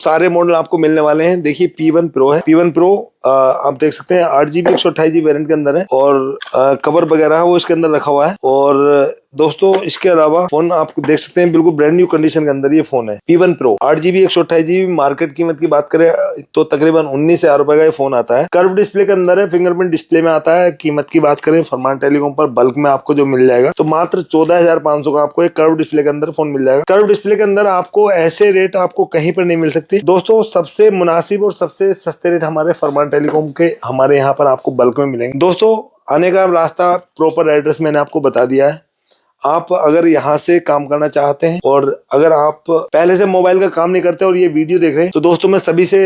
सारे मॉडल आपको मिलने वाले हैं। देखिए P1 Pro है। P1 Pro आप देख सकते हैं 8GB 128GB वेरिएंट के अंदर है और कवर वगैरह है वो इसके अंदर रखा हुआ है। और दोस्तों इसके अलावा फोन आप देख सकते हैं बिल्कुल ब्रांड न्यू कंडीशन के अंदर ये फोन है P1 Pro 8GB 128GB। Market कीमत की बात करें तो तकरीबन 19,000 रुपए का ये फोन आता है। कर्व डिस्प्ले के अंदर है, फिंगरप्रिंट डिस्प्ले में आता है। कीमत की बात करें फरमान टेलीकॉम पर बल्क में आपको जो मिल जाएगा तो मात्र 14,500 का आपको एक कर्व डिस्प्ले के अंदर फोन मिल जाएगा। कर्व डिस्प्ले के अंदर आपको ऐसे रेट आपको कहीं पर नहीं मिल सकते दोस्तों। सबसे मुनासिब और सबसे सस्ते रेट हमारे फरमान टेलीकॉम के हमारे यहाँ पर आपको बल्क में मिलेंगे। दोस्तों आने का रास्ता प्रॉपर एड्रेस मैंने आपको बता दिया है। आप अगर यहाँ से काम करना चाहते हैं और अगर आप पहले से मोबाइल का काम नहीं करते और ये वीडियो देख रहे हैं तो दोस्तों मैं सभी से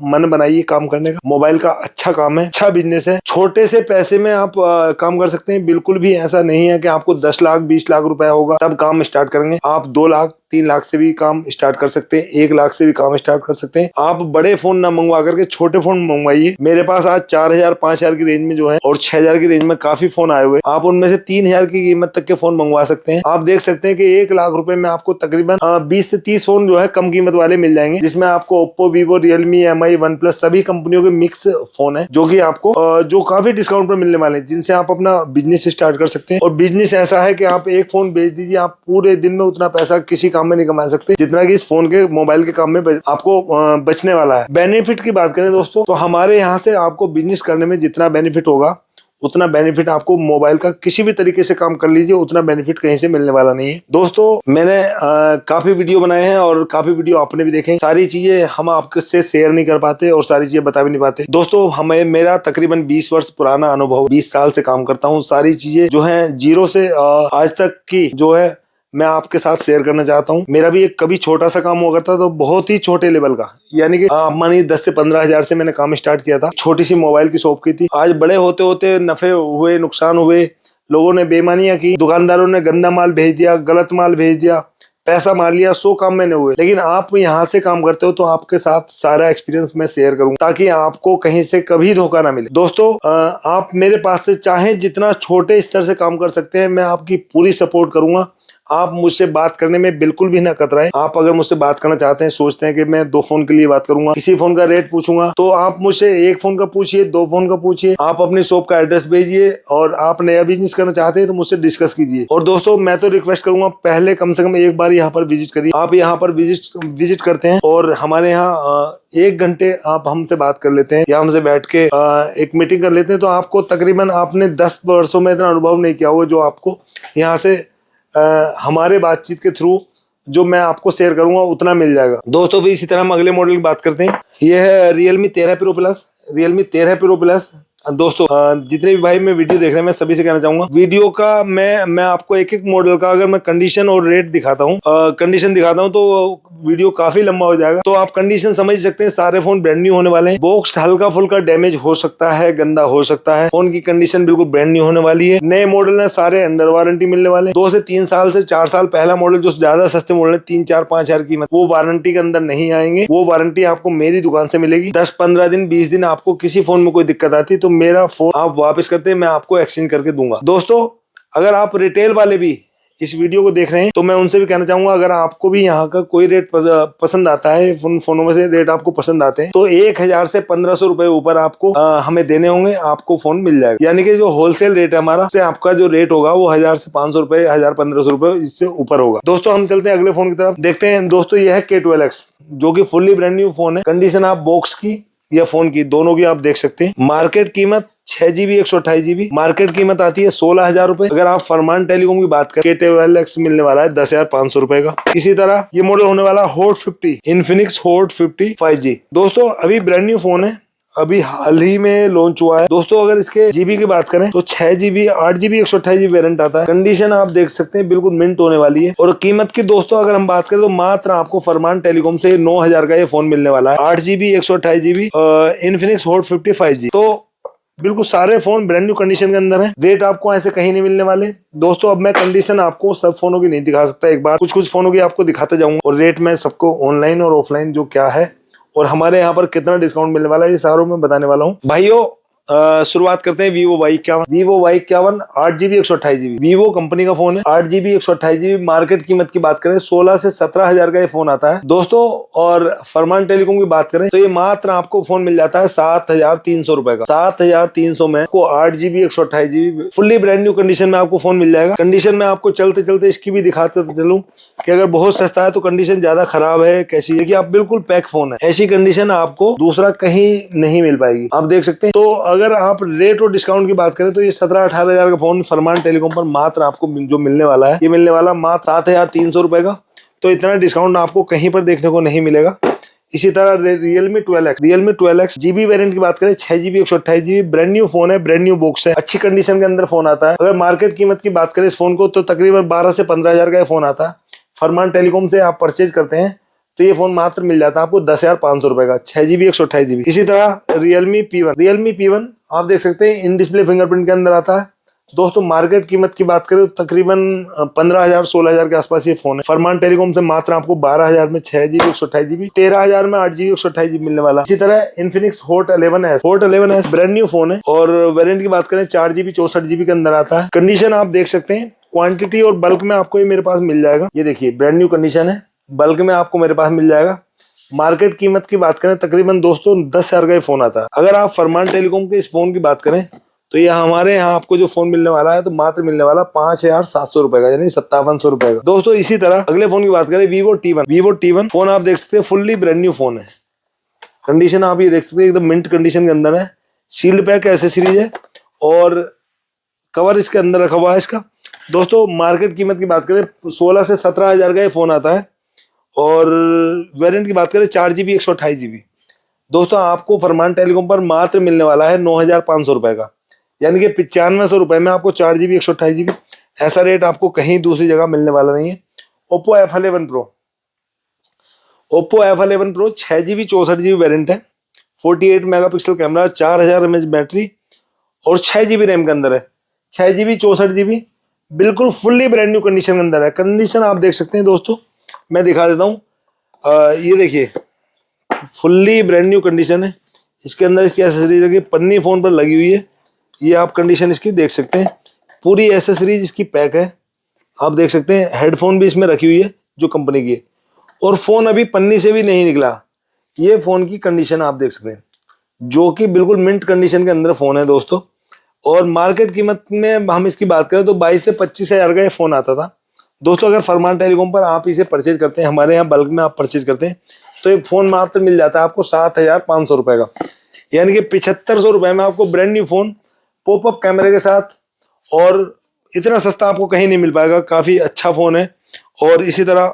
मन बनाइए काम करने का। मोबाइल का अच्छा काम है, अच्छा बिजनेस है। छोटे से पैसे में आप काम कर सकते हैं। बिल्कुल भी ऐसा नहीं है कि आपको 10 लाख 20 लाख रुपया होगा तब काम स्टार्ट करेंगे। आप 2 लाख 3 लाख से भी काम स्टार्ट कर सकते हैं, 1 लाख से भी काम स्टार्ट कर सकते हैं। आप बड़े फोन ना मंगवा करके छोटे फोन मंगवाइए। मेरे पास आज 4,000 5,000 की रेंज में जो है और 6,000 की रेंज में काफी फोन आए हुए। आप उनमें से 3,000 की कीमत तक के फोन मंगवा सकते हैं। आप देख सकते हैं कि 1 लाख रुपए में आपको तकरीबन 20 से 30 फोन जो है कम कीमत वाले मिल जाएंगे, जिसमें आपको Oppo, Vivo, Realme, MI, OnePlus सभी कंपनियों के मिक्स फोन है जो कि आपको जो काफी डिस्काउंट पर मिलने वाले हैं, जिनसे आप अपना बिजनेस स्टार्ट कर सकते हैं। और बिजनेस ऐसा है कि आप एक फोन बेच दीजिए, आप पूरे दिन में उतना पैसा किसी काम में नहीं कमा सकते जितना कि इस फोन के मोबाइल के काम में आपको बचने वाला है। बेनिफिट की बात करें दोस्तों तो हमारे यहाँ से आपको बिजनेस करने में जितना बेनिफिट होगा उतना बेनिफिट आपको मोबाइल का किसी भी तरीके से काम कर लीजिए उतना बेनिफिट कहीं से मिलने वाला नहीं है। दोस्तों मैंने काफी वीडियो बनाए हैं और काफी वीडियो आपने भी देखे। सारी चीजें हम आपसे शेयर नहीं कर पाते और सारी चीजें बता भी नहीं पाते दोस्तों। हमें मेरा तकरीबन 20 वर्ष पुराना अनुभव, 20 साल से काम करता हूँ। सारी चीजें जो है जीरो से आज तक की जो है मैं आपके साथ शेयर करना चाहता हूँ। मेरा भी एक कभी छोटा सा काम हुआ करता तो बहुत ही छोटे लेवल का, यानी कि आप मानिए 10 से 15 हजार से मैंने काम स्टार्ट किया था। छोटी सी मोबाइल की शॉप की थी। आज बड़े होते होते नफे हुए, नुकसान हुए, लोगों ने बेईमानियां की, दुकानदारों ने गंदा माल भेज दिया, गलत माल भेज दिया, पैसा मार लिया, 100 काम मैंने हुए। लेकिन आप यहाँ से काम करते हो तो आपके साथ सारा एक्सपीरियंस मैं शेयर करूंगा ताकि आपको कहीं से कभी धोखा ना मिले। दोस्तों आप मेरे पास से चाहे जितना छोटे स्तर से काम कर सकते हैं, मैं आपकी पूरी सपोर्ट करूंगा। आप मुझसे बात करने में बिल्कुल भी ना कतराएं। आप अगर मुझसे बात करना चाहते हैं, सोचते हैं कि मैं 2 फोन के लिए बात करूंगा, किसी फोन का रेट पूछूंगा, तो आप मुझसे 1 फोन का पूछिए, 2 फोन का पूछिए। आप अपनी शॉप का एड्रेस भेजिए और आप नया बिजनेस करना चाहते हैं तो मुझसे डिस्कस कीजिए। और दोस्तों मैं तो रिक्वेस्ट करूंगा पहले कम से कम एक बार यहाँ पर विजिट करिए। आप यहाँ पर विजिट करते हैं और हमारे यहाँ 1 घंटे आप हमसे बात कर लेते हैं या हमसे बैठ के एक मीटिंग कर लेते हैं तो आपको तकरीबन आपने 10 वर्षों में इतना अनुभव नहीं किया होगा जो आपको यहाँ से हमारे बातचीत के थ्रू जो मैं आपको शेयर करूंगा उतना मिल जाएगा। दोस्तों फिर इसी तरह हम अगले मॉडल की बात करते हैं। ये है Realme 13 Pro Plus। Realme 13 Pro Plus दोस्तों जितने भी भाई मैं वीडियो देख रहे हैं मैं सभी से कहना चाहूंगा वीडियो का मैं आपको एक एक मॉडल का अगर मैं कंडीशन और रेट दिखाता हूँ, कंडीशन दिखाता हूँ तो वीडियो काफी लंबा हो जाएगा। तो आप कंडीशन समझ सकते हैं। सारे फोन ब्रांड न्यू होने वाले हैं। बॉक्स हल्का फुल्का डैमेज हो सकता है, गंदा हो सकता है। फोन की कंडीशन बिल्कुल ब्रांड न्यू होने वाली है। नए मॉडल है, सारे अंडर वारंटी मिलने वाले हैं। 2 से 3 साल से 4 साल पहला मॉडल जो ज्यादा सस्ते मॉडल है 3 4 5 हजार कीमत, वो वारंटी के अंदर नहीं आएंगे। वो वारंटी आपको मेरी दुकान से मिलेगी। 10 15 दिन 20 दिन आपको किसी फोन में कोई दिक्कत आती है तो मेरा फोन आप वापस करते हैं, मैं आपको एक्सचेंज करके दूंगा। दोस्तों अगर आप रिटेल वाले भी इस वीडियो को देख रहे हैं तो मैं उनसे भी कहना चाहूंगा अगर आपको भी यहाँ का कोई रेट पसंद आता है, फोनों में से रेट आपको पसंद आते हैं तो 1,000 से 1,500 रुपए ऊपर आपको हमें देने होंगे, आपको फोन मिल जाएगा। यानी कि जो होलसेल रेट है हमारा से आपका जो रेट होगा वो 1,000 से 500 रुपए, 1,000-1,500 रुपए इससे ऊपर होगा। दोस्तों हम चलते हैं अगले फोन की तरफ। देखते हैं दोस्तों ये है K12X जो की फुल्ली ब्रांड न्यू फोन है। कंडीशन आप बॉक्स की या फोन की दोनों की आप देख सकते हैं। मार्केट कीमत 6GB 128GB मार्केट कीमत आती है 16,000 रुपए। अगर आप फरमान टेलीकॉम की बात करें K12X मिलने वाला है 10,500 रुपए का। इसी तरह ये मॉडल होने वाला Hot 50 Infinix Hot 50 5G। दोस्तों अभी ब्रांड न्यू फोन है, अभी हाल ही में लॉन्च हुआ है। दोस्तों अगर इसके जीबी की बात करें तो 6GB 8GB 128GB वेरिएंट आता है। कंडीशन आप देख सकते हैं बिल्कुल मिंट होने वाली है। और कीमत की दोस्तों अगर हम बात करें तो मात्र आपको फरमान टेलीकॉम से 9,000 का ये फोन मिलने वाला है। 8GB 128GB Infinix Hot 50 5G। तो बिल्कुल सारे फोन ब्रांड न्यू कंडीशन के अंदर है। रेट आपको ऐसे कहीं नहीं मिलने वाले। दोस्तों अब मैं कंडीशन आपको सब फोनों की नहीं दिखा सकता, एक बार कुछ फोनों की आपको दिखाते जाऊंगा और रेट मैं सबको ऑनलाइन और ऑफलाइन जो क्या है और हमारे यहाँ पर कितना डिस्काउंट मिलने वाला है ये सारों में बताने वाला हूँ। भाइयों शुरुआत करते हैं Vivo Y51 8GB 128GB Vivo company का फोन है। 8GB 128GB मार्केट कीमत की बात करें 16 से 17 हजार का ये फोन आता है दोस्तों। और फरमान टेलीकॉम की बात करें तो ये मात्र आपको फोन मिल जाता है 7,300 रुपए का। 7,300 में आपको 8GB 128GB fully brand new condition में आपको फोन मिल जाएगा। कंडीशन में आपको चलते चलते इसकी भी दिखाते चलूं कि अगर बहुत सस्ता है तो कंडीशन ज्यादा खराब है कैसी है कि आप बिल्कुल पैक फोन है, ऐसी कंडीशन आपको दूसरा कहीं नहीं मिल पाएगी। आप देख सकते हैं। तो अगर आप रेट और डिस्काउंट की बात करें तो ये 17-18 हजार का फोन फरमान टेलीकॉम पर मात्र आपको जो मिलने वाला है, ये मिलने वाला मात्र 7,300 रुपए का। तो इतना डिस्काउंट आपको कहीं पर देखने को नहीं मिलेगा। इसी तरह Realme 12X GB वेरिएंट की बात करें 6GB 128GB brand new phone है, ब्रांड न्यू बॉक्स है, अच्छी कंडीशन के अंदर फोन आता है। अगर मार्केट कीमत की बात करें इस फोन को तो तकरीबन 12 से 15 हजार का ये फोन आता है। फरमान टेलीकॉम से आप परचेज करते हैं तो ये फोन मात्र मिल जाता है आपको 10,500 रुपए का 6GB 128GB। इसी तरह Realme P1 आप देख सकते हैं इन डिस्प्ले फिंगरप्रिंट के अंदर आता है दोस्तों। मार्केट कीमत की बात करें तो तकरीबन 15,000-16,000 के आसपास ये फोन है। फरमान टेलीकॉम से मात्र आपको 12,000 में 6GB 128GB, 13,000 में 8GB 128GB मिलने वाला। इसी तरह Infinix Hot 11S brand new phone है और वेरिएंट की बात करें 4GB 64GB के अंदर आता है। कंडीशन आप देख सकते हैं, क्वांटिटी और बल्क में आपको ये मेरे पास मिल जाएगा। ये देखिए ब्रांड न्यू कंडीशन है, बल्क में आपको मेरे पास मिल जाएगा। मार्केट कीमत की बात करें तकरीबन दोस्तों 10,000 का ये फोन आता है। अगर आप फरमान टेलीकॉम के इस फोन की बात करें तो ये हमारे यहाँ आपको जो फोन मिलने वाला है तो मात्र मिलने वाला 5,700 रुपए का, यानी 5,700 रुपए का दोस्तों। इसी तरह अगले फोन की बात करें Vivo T1 फोन आप देख सकते हैं फुल्ली ब्रांड न्यू फोन है। कंडीशन आप ये देख सकते हैं एकदम मिंट कंडीशन के अंदर है। शील्ड पैक एसेसरीज है और कवर इसके अंदर रखा हुआ है इसका दोस्तों। मार्केट कीमत की बात करें 16 से 17 हजार का ये फोन आता है और वेरिएंट की बात करें 4GB 128GB दोस्तों। आपको फरमान टेलीकॉम पर मात्र मिलने वाला है 9,500 रुपए का, यानी कि 9500 रुपए में आपको 4GB 128GB। ऐसा रेट आपको कहीं दूसरी जगह मिलने वाला नहीं है। Oppo F11 Pro 6GB 64GB variant है, 48 मेगापिक्सल कैमरा, 4000 mAh बैटरी और 6GB रैम के अंदर है। 6GB 64GB बिल्कुल फुल्ली ब्रांड न्यू कंडीशन के अंदर है। कंडीशन आप देख सकते हैं दोस्तों, मैं दिखा देता हूँ। ये देखिए फुल्ली ब्रांड न्यू कंडीशन है। इसके अंदर इसकी एसेसरीज लगी, पन्नी फोन पर लगी हुई है। ये आप कंडीशन इसकी देख सकते हैं, पूरी एसेसरीज इसकी पैक है। आप देख सकते हैं हेडफोन भी इसमें रखी हुई है जो कंपनी की है और फोन अभी पन्नी से भी नहीं निकला। ये फोन की कंडीशन आप देख सकते हैं जो कि बिल्कुल मिंट कंडीशन के अंदर फोन है दोस्तों। और मार्केट कीमत में हम इसकी बात करें तो 22 से 25 हजार का ये फोन आता था दोस्तों। अगर फरमान टेलीकॉम पर आप इसे परचेज करते हैं, हमारे यहाँ बल्क में आप परचेज करते हैं तो ये फोन मात्र मिल जाता है आपको 7,500 रुपए का, यानी कि 7,500 रुपए में आपको ब्रांड न्यू फोन पॉपअप कैमरे के साथ। और इतना सस्ता आपको कहीं नहीं मिल पाएगा, काफी अच्छा फोन है। और इसी तरह